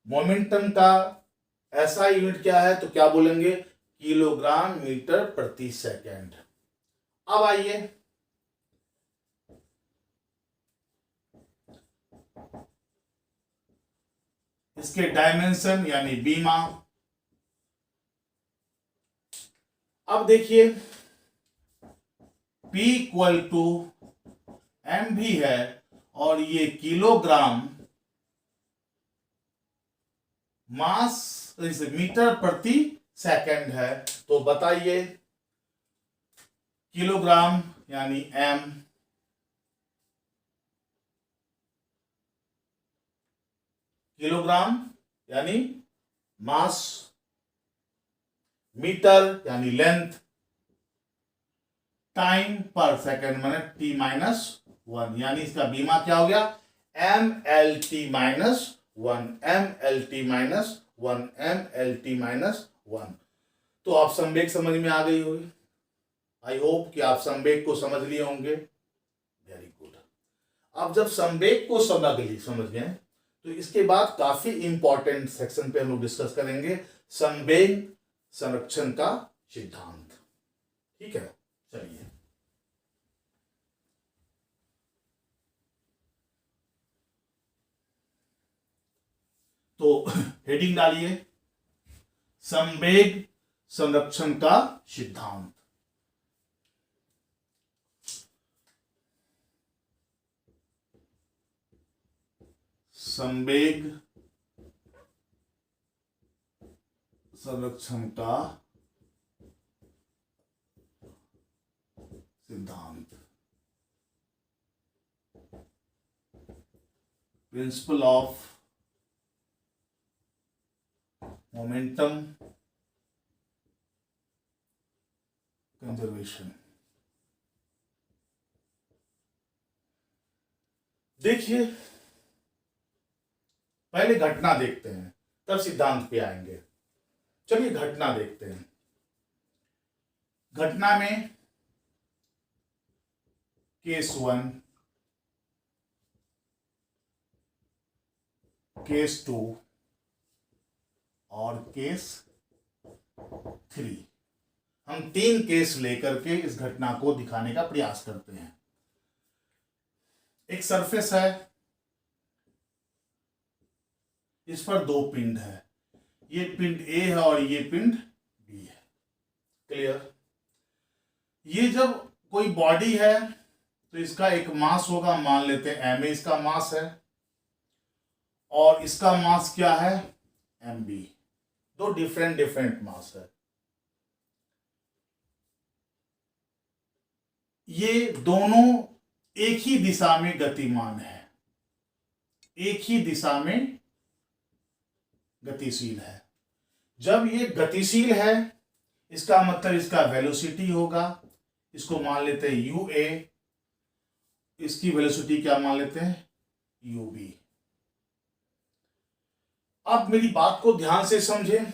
मोमेंटम का एसआई यूनिट क्या है, तो क्या बोलेंगे, किलोग्राम मीटर प्रति सेकंड। अब आइए, इसके डायमेंशन यानी बीमा। अब देखिए, P इक्वल टू एम भी है, और ये किलोग्राम मास इसे मीटर प्रति सेकंड है। तो बताइए किलोग्राम यानी एम, किलोग्राम यानी मास, मीटर यानी लेंथ, टाइम पर सेकंड माने टी माइनस वन, यानी इसका बीमा क्या हो गया M L T minus one, M L T minus one, M L T minus one. तो आप संवेग समझ में आ गई होगी। आई होप कि आप संवेग को समझ लिए होंगे। Very good. अब जब संवेग को समझ गए तो इसके बाद काफी इंपॉर्टेंट सेक्शन पे हम लोग डिस्कस करेंगे संवेग संरक्षण का सिद्धांत। ठीक है, चलिए। तो हेडिंग डालिए संवेग संरक्षण का सिद्धांत। संवेग संरक्षण का सिद्धांत, प्रिंसिपल ऑफ मोमेंटम कंजर्वेशन। देखिए पहले घटना देखते हैं तब सिद्धांत पे आएंगे। चलिए घटना देखते हैं। घटना में केस 1, केस 2 और केस 3, हम 3 केस लेकर के इस घटना को दिखाने का प्रयास करते हैं। एक सरफेस है, इस पर 2 पिंड है, ये पिंड ए है और ये पिंड बी है। क्लियर। ये जब कोई बॉडी है तो इसका एक मास होगा, मान लेते हैं एम ए इसका मास है और इसका मास क्या है एम बी। 2 डिफरेंट मास है। ये दोनों एक ही दिशा में गतिमान है, एक ही दिशा में गतिशील है। जब ये गतिशील है इसका मतलब इसका वेलोसिटी होगा, इसको मान लेते हैं यू ए, इसकी वेलोसिटी क्या मान लेते हैं यू बी। अब मेरी बात को ध्यान से समझें।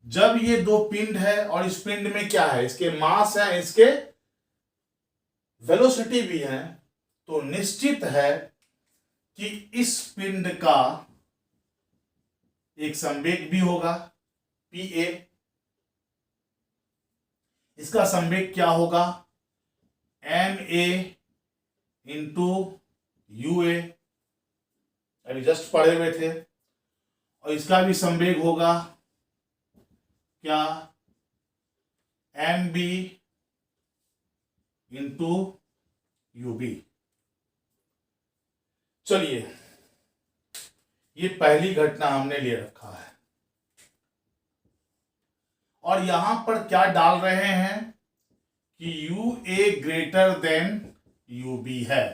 जब ये 2 पिंड है और इस पिंड में क्या है, इसके मास है, इसके वेलोसिटी भी है, तो निश्चित है कि इस पिंड का एक संवेग भी होगा पी ए। इसका संवेग क्या होगा एम ए इंटू यू ए, अभी जस्ट पढ़े हुए थे। और इसका भी संवेग होगा क्या M B into U B. चलिए ये पहली घटना हमने ले रखा है और यहां पर क्या डाल रहे हैं कि U A greater than U B है।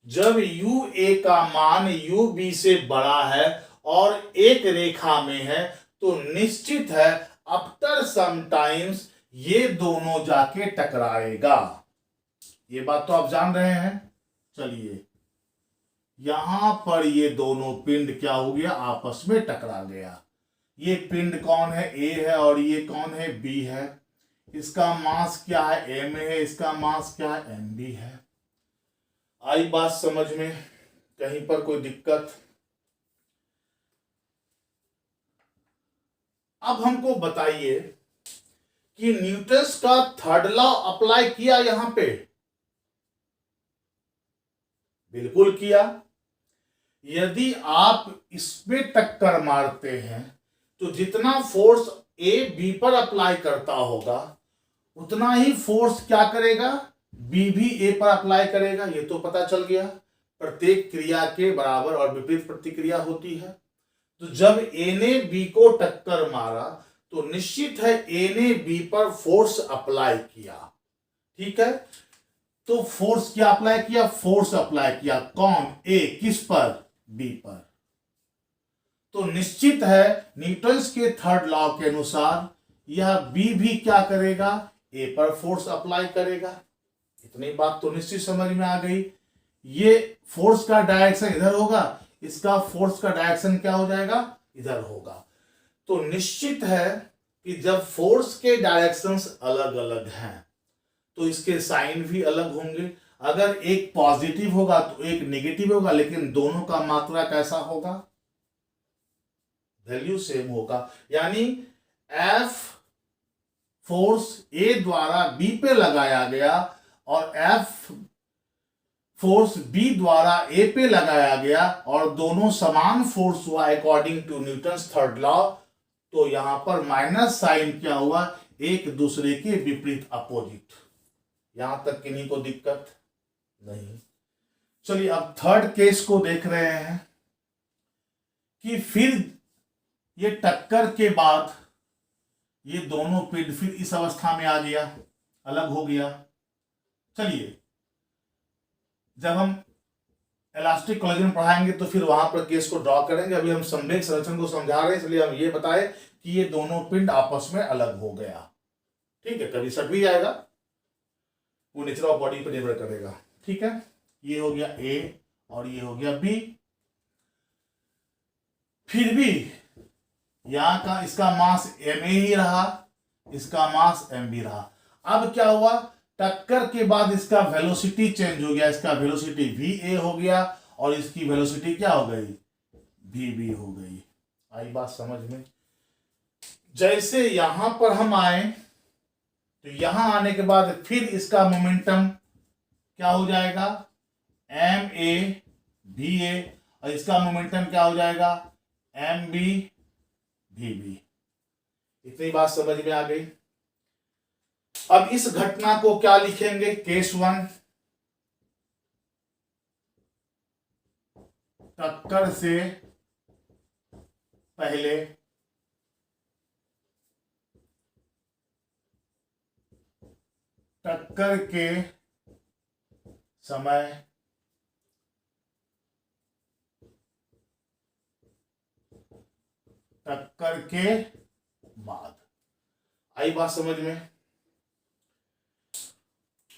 जब यू ए का मान यू बी से बड़ा है और एक रेखा में है तो निश्चित है आफ्टर सम टाइम्स ये दोनों जाके टकराएगा। ये बात तो आप जान रहे हैं। चलिए यहां पर ये दोनों पिंड क्या हो गया आपस में टकरा गया। ये पिंड कौन है ए है और ये कौन है बी है। इसका मास क्या है एम है, इसका मास क्या है एम बी है। आई बात समझ में, कहीं पर कोई दिक्कत। अब हमको बताइए कि न्यूटन्स का 3rd लॉ अप्लाई किया यहां पे। बिल्कुल किया। यदि आप इसमें टक्कर मारते हैं तो जितना फोर्स ए बी पर अप्लाई करता होगा उतना ही फोर्स क्या करेगा बी भी ए पर अप्लाई करेगा। ये तो पता चल गया। प्रत्येक क्रिया के बराबर और विपरीत प्रतिक्रिया होती है। तो जब ए ने बी को टक्कर मारा तो निश्चित है ए ने बी पर फोर्स अप्लाई किया, ठीक है। तो फोर्स क्या अप्लाई किया? फोर्स अप्लाई किया। कौन? ए। किस पर? बी पर। तो निश्चित है न्यूटन्स के थर्ड लॉ के अनुसार यह बी भी क्या करेगा? ए पर फोर्स अप्लाई करेगा। इतनी बात तो निश्चित समझ में आ गई। ये फोर्स का डायरेक्शन इधर होगा, इसका फोर्स का डायरेक्शन क्या हो जाएगा? इधर होगा। तो निश्चित है कि जब फोर्स के डायरेक्शंस अलग अलग हैं तो इसके साइन भी अलग होंगे। अगर एक पॉजिटिव होगा तो एक नेगेटिव होगा, लेकिन दोनों का मात्रा कैसा होगा? वैल्यू सेम होगा। यानी एफ फोर्स ए द्वारा बी पे लगाया गया और एफ फोर्स बी द्वारा ए पे लगाया गया और दोनों समान फोर्स हुआ according to Newton's third law. तो यहां पर माइनस साइन क्या हुआ? एक दूसरे के विपरीत, अपोजिट। यहां तक किन्हीं को दिक्कत नहीं। चलिए अब थर्ड केस को देख रहे हैं कि फिर ये टक्कर के बाद ये दोनों पिंड फिर इस अवस्था में आ गया, अलग हो गया। चलिए जब हम इलास्टिक कोलिजन पढ़ाएंगे तो फिर वहां पर केस को ड्रॉ करेंगे। अभी हम संवेग संरक्षण को समझा रहे हैं, इसलिए हम ये बताए कि ये दोनों पिंड आपस में अलग हो गया, ठीक है। कभी सट भी जाएगा, वो नेचर ऑफ बॉडी पर निर्भर करेगा, ठीक है। ये हो गया ए और ये हो गया बी। फिर भी यहां का इसका मास एम ए ही रहा, इसका मास एम बी रहा। अब क्या हुआ? टक्कर के बाद इसका वेलोसिटी चेंज हो गया, इसका वेलोसिटी वी ए हो गया और इसकी वेलोसिटी क्या हो गई? वी बी हो गई। आई बात समझ में? जैसे यहां पर हम आए तो यहां आने के बाद फिर इसका मोमेंटम क्या हो जाएगा? एम ए भी ए और इसका मोमेंटम क्या हो जाएगा? एम बी भी बी। इतनी बात समझ में आ गई। अब इस घटना को क्या लिखेंगे? केस वन, टक्कर से पहले टक्कर के समय टक्कर के बाद। आई बात समझ में?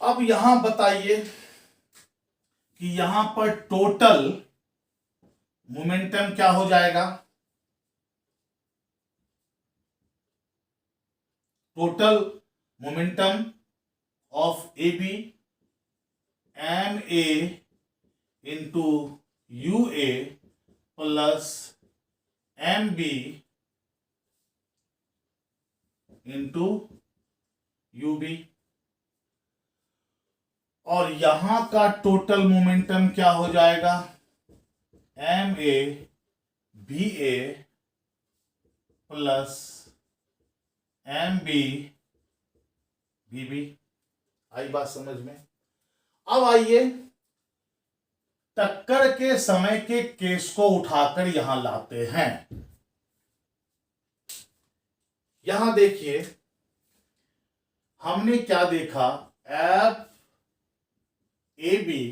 अब यहां बताइए कि यहां पर टोटल मोमेंटम क्या हो जाएगा? Total momentum of A B M A into U A plus M B into U B. और यहां का टोटल मोमेंटम क्या हो जाएगा? M A B A plus M B B B. आई बात समझ में? अब आइए टक्कर के समय के केस को उठाकर यहां लाते हैं। यहां देखिए हमने क्या देखा? F A B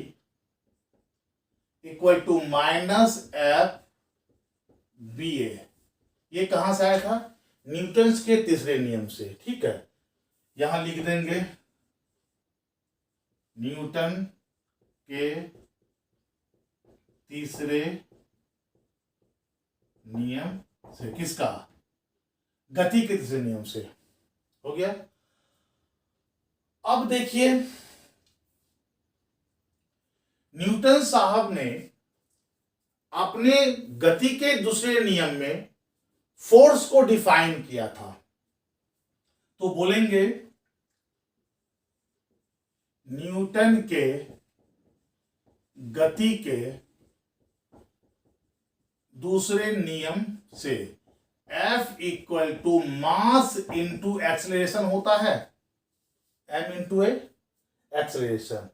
equal to minus F B A. ये कहां से आया था? न्यूटन्स के तीसरे नियम से, ठीक है। यहां लिख देंगे न्यूटन के तीसरे नियम से। किसका? गति के तीसरे नियम से। हो गया। अब देखिए न्यूटन साहब ने अपने गति के दूसरे नियम में फोर्स को डिफाइन किया था। तो बोलेंगे न्यूटन के गति के दूसरे नियम से F equal to mass into acceleration होता है, m इंटू ए एक्सेलरेशन।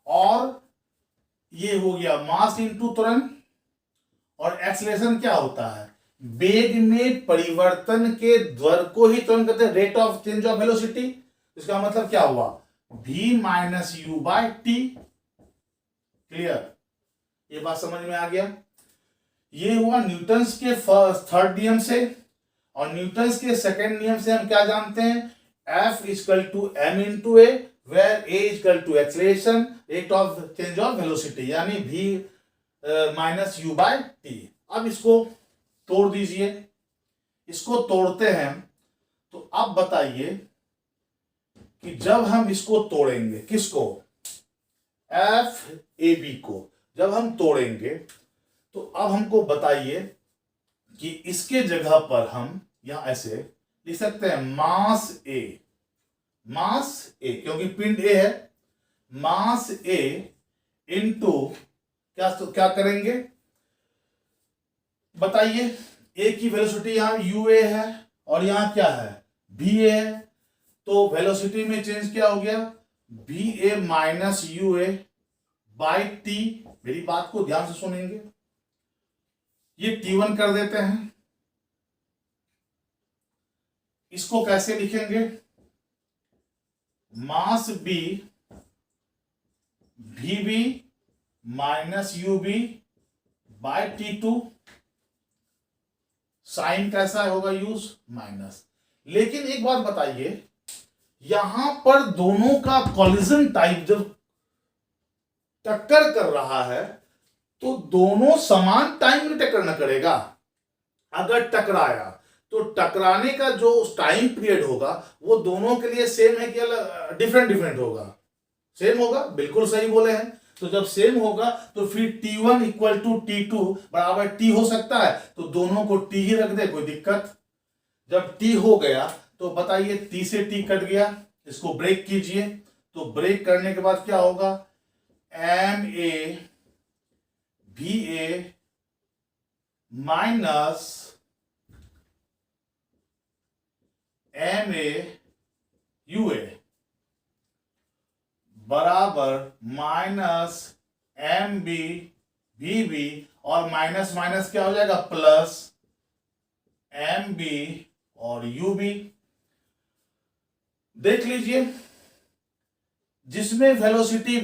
और ये हो गया मास इंटू त्वरण और एक्सेलरेशन क्या होता है? वेग में परिवर्तन के दर को ही तुरंत कहते हैं rate of change of velocity. इसका मतलब क्या हुआ, v minus U by T. Clear, ये बात समझ में आ गया। ये हुआ न्यूटन्स के थर्ड नियम से। और न्यूटन्स के सेकंड नियम से हम क्या जानते हैं, F equal to M into A, where A equal to acceleration rate of change of velocity, यानी v minus U by T. अब इसको तोड़ दीजिए, इसको तोड़ते हैं तो अब बताइए कि जब हम इसको तोड़ेंगे, किसको, एफ ए बी को जब हम तोड़ेंगे तो अब हमको बताइए कि इसके जगह पर हम यहां ऐसे लिख सकते हैं मास ए, मास ए क्योंकि पिंड ए है, मास ए इंटू क्या करेंगे बताइए, ए की वेलोसिटी यहां यू ए है और यहां क्या है बी ए है, तो वेलोसिटी में चेंज क्या हो गया, V A minus U A by T. मेरी बात को ध्यान से सुनेंगे, ये T1 कर देते हैं। इसको कैसे लिखेंगे, mass B V B minus U B by T2। Sign कैसा होगा यूज माइनस। लेकिन एक बात बताइए, यहां पर दोनों का कॉलिजन टाइप जब टक्कर कर रहा है तो दोनों समान टाइम में टक्कर न करेगा। अगर टकराया तो टकराने का जो टाइम पीरियड होगा वो दोनों के लिए सेम है कि अलग डिफरेंट होगा, सेम होगा, बिल्कुल सही बोले हैं। तो जब सेम होगा तो फिर T1 इक्वल टू T2 बराबर T हो सकता है, तो दोनों को T ही रख दे, कोई दिक्कत। जब T हो गया तो बताइए T से T कट गया, इसको ब्रेक कीजिए, तो ब्रेक करने के बाद क्या होगा, एम ए भी ए minus M A U A बराबर माइनस एम बी भी बी, और माइनस माइनस क्या हो जाएगा प्लस एम बी और यू बी। देख लीजिए, जिसमें वेलोसिटी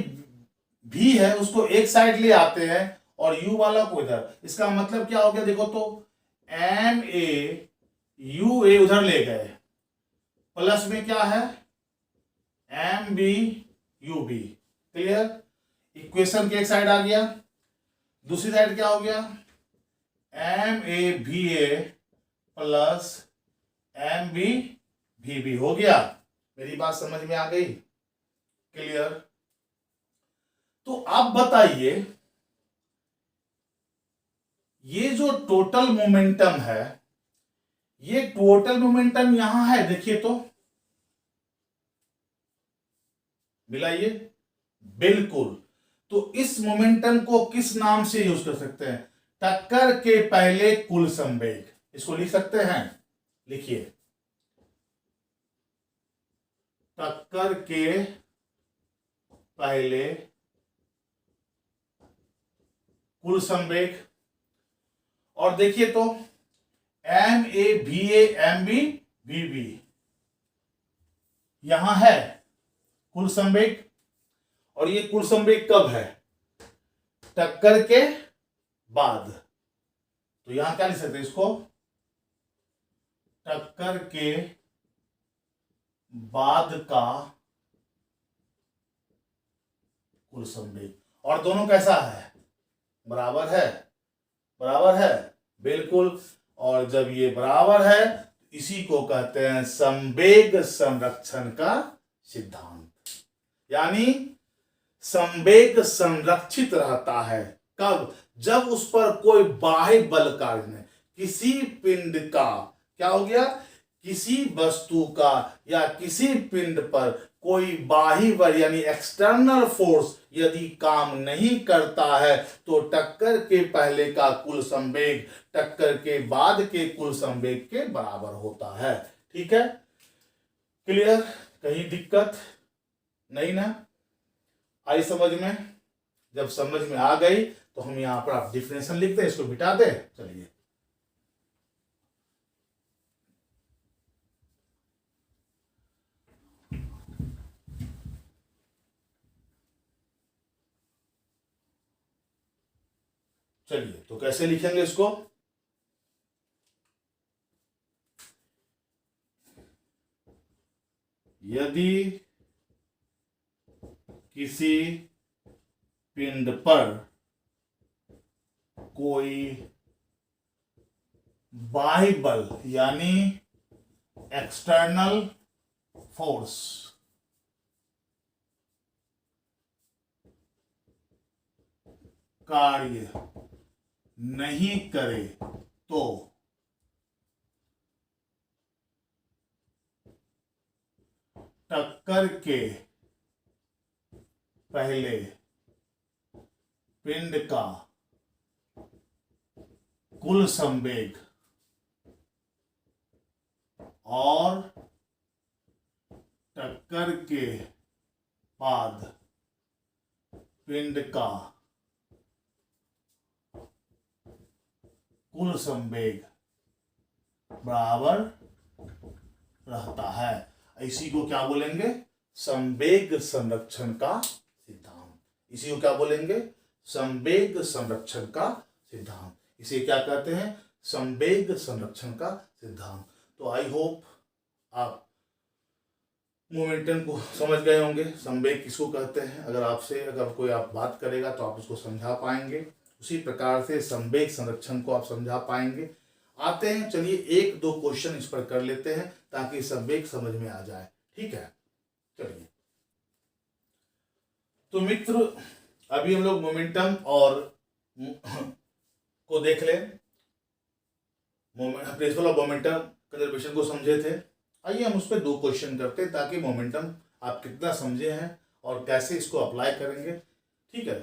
भी है उसको एक साइड ले आते हैं और u वाला को इधर, इसका मतलब क्या हो गया देखो तो, एम ए यू ए उधर ले गए, प्लस में क्या है M B U B. Clear, equation के एक साइड आ गया, दूसरी साइड क्या हो गया, एम ए भी ए प्लस एम बी भी बी हो गया। मेरी बात समझ में आ गई, क्लियर। तो आप बताइए, ये जो टोटल मोमेंटम है, ये टोटल मोमेंटम यहां है, देखिए तो मिलाइए, बिल्कुल। तो इस मोमेंटम को किस नाम से यूज कर सकते हैं, टक्कर के पहले कुल संवेग, इसको लिख सकते हैं, लिखिए, टक्कर के पहले कुल संवेग। और देखिए तो एम ए भी ए एम बी भी बी यहां है कुल संवेग, और ये कुल संवेग कब है, टक्कर के बाद। तो यहां क्या लिख सकते हैं इसको, टक्कर के बाद का कुल संवेग। और दोनों कैसा है, बराबर है, बराबर है, बिल्कुल। और जब ये बराबर है इसी को कहते हैं संवेग संरक्षण का सिद्धांत। यानी संवेग संरक्षित रहता है कब, जब उस पर कोई बाह्य बल कार्य नहीं, किसी पिंड का क्या हो गया, किसी वस्तु का या किसी पिंड पर कोई बाह्य बल यानी एक्सटर्नल फोर्स यदि काम नहीं करता है तो टक्कर के पहले का कुल संवेग टक्कर के बाद के कुल संवेग के बराबर होता है। ठीक है, क्लियर, कहीं दिक्कत नहीं ना आई समझ में। जब समझ में आ गई तो हम यहां पर आप डिफिनेशन लिखते हैं, इसको मिटा दे। चलिए, चलिए तो कैसे लिखेंगे इसको, यदि किसी पिंड पर कोई बाह्य बल यानी एक्सटर्नल फोर्स कार्य नहीं करे तो टक्कर के पहले पिंड का कुल संवेग और टक्कर के बाद पिंड का कुल संवेग बराबर रहता है। इसी को क्या बोलेंगे, संवेग संरक्षण का सिद्धांत। इसी को क्या बोलेंगे, संवेग संरक्षण का सिद्धांत। इसे क्या कहते हैं, संवेग संरक्षण का सिद्धांत। तो आई होप आप मोमेंटम को समझ गए होंगे, संवेग किसको कहते हैं। अगर कोई आप बात करेगा तो आप उसको समझा पाएंगे, उसी प्रकार से संवेग संरक्षण को आप समझा पाएंगे। आते हैं, चलिए एक दो क्वेश्चन इस पर कर लेते हैं ताकि संवेग समझ में आ जाए। ठीक है, चलिए तो मित्र अभी हम लोग मोमेंटम और को देख लें, प्रिंसिपल ऑफ मोमेंटम कंजर्वेशन को समझे थे। आइए हम उस पर दो क्वेश्चन करते हैं ताकि मोमेंटम आप कितना समझे हैं और कैसे इसको अप्लाई करेंगे। ठीक है,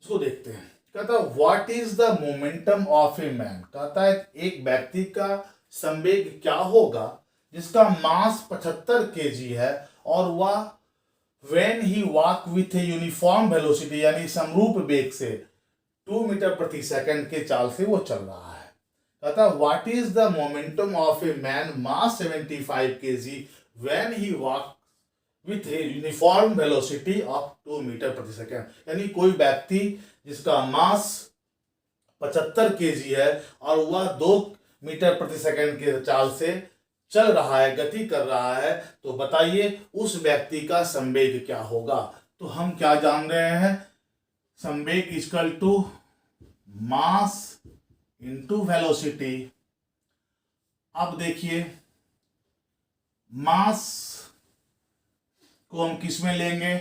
इसको देखते हैं। कहता है what is the momentum of a man. कहता है एक व्यक्ति का संवेग क्या होगा जिसका मास 75 kg है और वह when he walk with a uniform velocity यानी समरूप वेग से 2 मीटर प्रति सेकंड के चाल से वो चल रहा है। कहता है what is the momentum of a man mass 75 kg when he walk with a uniform velocity of 2 metre प्रति सेकंड। यानी कोई व्यक्ति जिसका मास 75 kg है और वह 2 मीटर प्रति सेकंड के चाल से चल रहा है, गति कर रहा है, तो बताइए उस व्यक्ति का संवेग क्या होगा। तो हम क्या जान रहे हैं, संवेग equal to mass into velocity. अब देखिए मास को हम किस में लेंगे,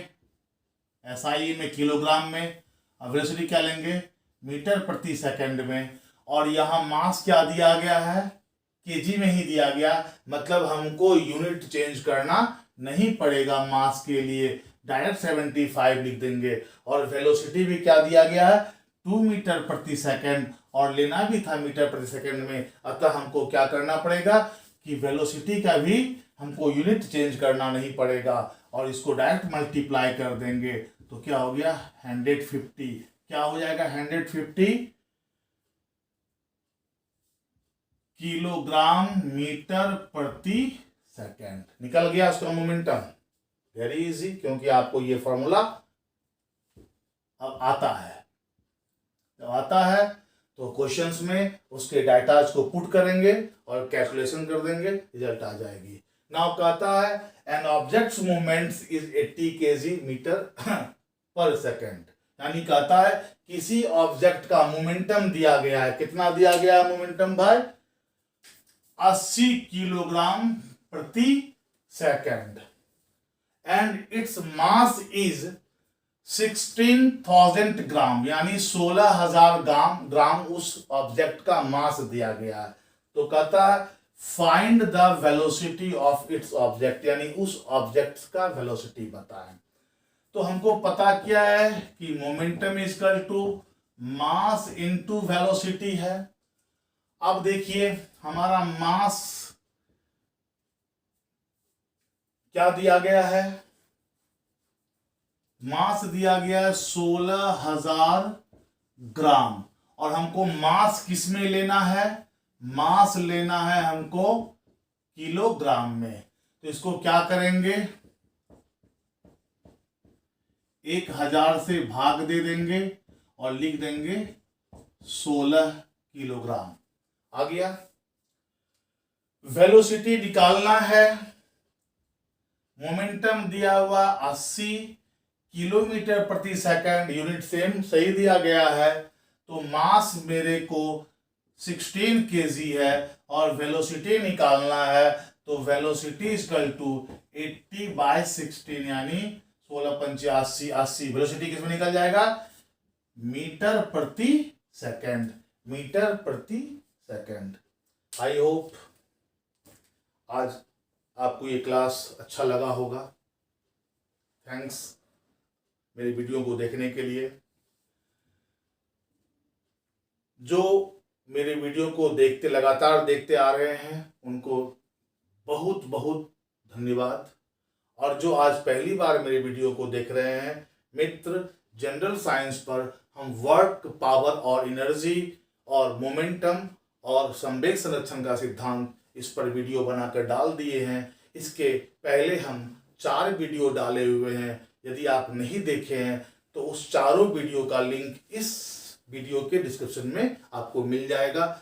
SI में, किलोग्राम में, और वेलोसिटी क्या लेंगे, मीटर प्रति सेकंड में। और यहाँ मास क्या दिया गया है, केजी में ही दिया गया, मतलब हमको यूनिट चेंज करना नहीं पड़ेगा मास के लिए, डायरेक्ट 75 लिख देंगे। और वेलोसिटी भी क्या दिया गया है, 2 मीटर प्रति सेकंड, और लेना भी था मीटर प्रति सेकंड में। अतः हमको क्या करना पड़ेगा कि वेलोसिटी का भी हमको यूनिट चेंज करना नहीं पड़ेगा और इसको डायरेक्ट मल्टीप्लाई कर देंगे। तो क्या हो गया 150, क्या हो जाएगा 150 किलोग्राम मीटर प्रति सेकंड। निकल गया उसका मोमेंटम, वेरी इजी, क्योंकि आपको ये फॉर्मूला अब आता है। जब आता है तो क्वेश्चंस में उसके डाटाज को पुट करेंगे और कैलकुलेशन कर देंगे, रिजल्ट आ जाएगी। नाउ कहता है an objects movements is 80 kg metre पर सेकंड। यानी कहता है किसी ऑब्जेक्ट का मोमेंटम दिया गया है, कितना दिया गया है मोमेंटम भाई, 80 किलोग्राम प्रति second, and its mass is 16,000 ग्राम, यानी 16,000 ग्राम उस ऑब्जेक्ट का मास दिया गया है। तो कहता है find the velocity of its object, यानी उस ऑब्जेक्ट का वेलोसिटी बताएं। तो हमको पता क्या है कि momentum is equal to mass into velocity है। अब देखिए हमारा मास क्या दिया गया है, मास दिया गया है 16,000 ग्राम, और हमको मास किस में लेना है, मास लेना है हमको किलोग्राम में। तो इसको क्या करेंगे, 1000 से भाग दे देंगे और लिख देंगे 16 किलोग्राम आ गया। वेलोसिटी निकालना है, मोमेंटम दिया हुआ 80 किलोमीटर प्रति सेकंड, यूनिट सेम सही दिया गया है। तो मास मेरे को 16 केजी है और वेलोसिटी निकालना है, तो वेलोसिटी इक्वल टू 80/16 यानी 16 × 80। वेलोसिटी किसमें निकल जाएगा? मीटर प्रति सेकंड, मीटर प्रति सेकंड। आई होप आज आपको ये क्लास अच्छा लगा होगा। थैंक्स मेरी वीडियो को देखने के लिए। जो मेरे वीडियो को लगातार देखते आ रहे हैं उनको बहुत बहुत धन्यवाद। और जो आज पहली बार मेरे वीडियो को देख रहे हैं मित्र, जनरल साइंस पर हम वर्क, पावर और एनर्जी और मोमेंटम और संवेग संरक्षण का सिद्धांत इस पर वीडियो बनाकर डाल दिए हैं। इसके पहले हम 4 वीडियो डाले हुए हैं। यदि आप नहीं देखे हैं तो उस चारों वीडियो का लिंक इस वीडियो के डिस्क्रिप्शन में आपको मिल जाएगा।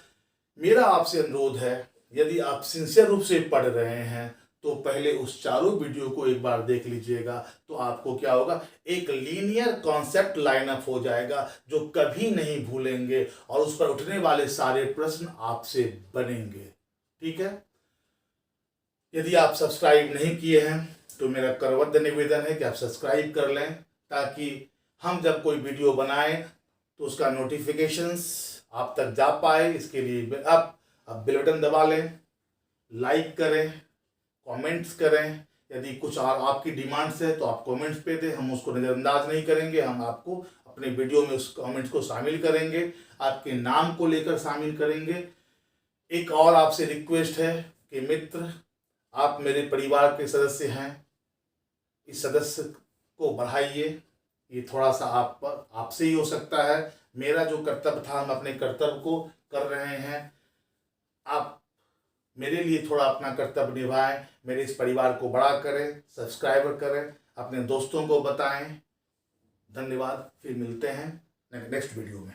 मेरा आपसे अनुरोध है, यदि आप सिंसियर रूप से पढ़ रहे हैं तो पहले उस चारों वीडियो को एक बार देख लीजिएगा। तो आपको क्या होगा, एक लीनियर कॉन्सेप्ट लाइन अप हो जाएगा जो कभी नहीं भूलेंगे और उस पर उठने वाले सारे प्रश्न आपसे बनेंगे। ठीक है। यदि आप सब्सक्राइब नहीं किए हैं तो मेरा करवद्ध निवेदन है कि आप सब्सक्राइब कर लें, ताकि हम जब कोई वीडियो बनाएं तो उसका नोटिफिकेशंस आप तक जा पाए। इसके लिए आप बेल बटन दबा लें, लाइक करें, कमेंट्स करें। यदि कुछ और आपकी डिमांड्स है तो आप कमेंट्स पे दें, हम उसको नज़रअंदाज नहीं करेंगे। हम आपको अपने वीडियो में उस कमेंट्स को शामिल करेंगे, आपके नाम को लेकर शामिल करेंगे। एक और आपसे रिक्वेस्ट है कि मित्र, आप मेरे परिवार के सदस्य हैं, इस सदस्य को बढ़ाइए। ये थोड़ा सा आपसे ही हो सकता है। मेरा जो कर्तव्य था, हम अपने कर्तव्य को कर रहे हैं। आप मेरे लिए थोड़ा अपना कर्तव्य निभाएं, मेरे इस परिवार को बड़ा करें, सब्सक्राइबर करें, अपने दोस्तों को बताएं। धन्यवाद। फिर मिलते हैं नेक्स्ट वीडियो में।